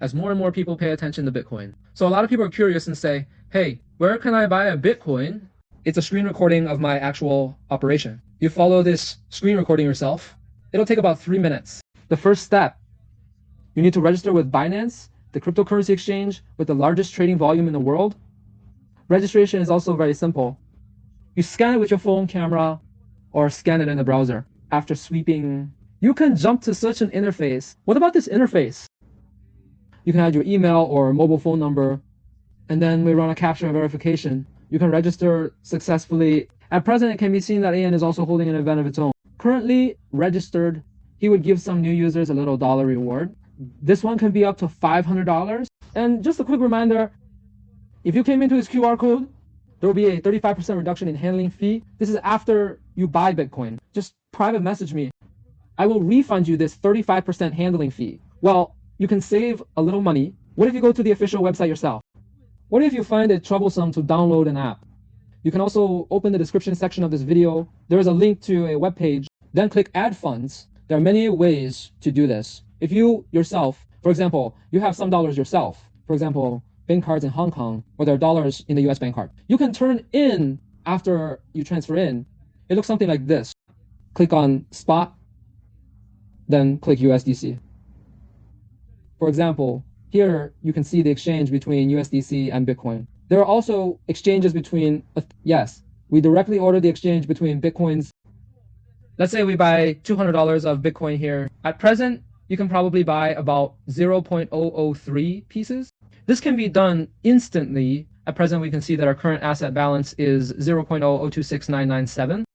as more and more people pay attention to Bitcoin. So a lot of people are curious and say, hey, where can I buy a Bitcoin? It's a screen recording of my actual operation. You follow this screen recording yourself. It'll take about 3 minutes. The first step, you need to register with Binance, the cryptocurrency exchange with the largest trading volume in the world. Registration is also very simple. You scan it with your phone camera or scan it in the browser. After sweeping, you can jump to such an interface. What about this interface? You can add your email or mobile phone number, and then we run a captcha verification. You can register successfully. At present, it can be seen that Ian is also holding an event of its own. Currently registered, he would give some new users a little dollar reward. This one can be up to $500. And just a quick reminder, if you came into his QR code, there will be a 35% reduction in handling fee. This is after you buy Bitcoin. Just private message me. I will refund you this 35% handling fee. Well, you can save a little money. What if you go to the official website yourself? What if you find it troublesome to download an app? You can also open the description section of this video. There is a link to a web page. Then click add funds. There are many ways to do this. If you yourself, for example, you have some dollars yourself, for example, bank cards in Hong Kong, or there are dollars in the US bank card, you can turn in after you transfer in. It looks something like this. Click on spot, then click USDC. For example, here you can see the exchange between USDC and Bitcoin. There are also exchanges between, yes, we directly order the exchange between Bitcoins. Let's say we buy $200 of Bitcoin here. At present, you can probably buy about 0.003 pieces. This can be done instantly. At present, we can see that our current asset balance is 0.0026997.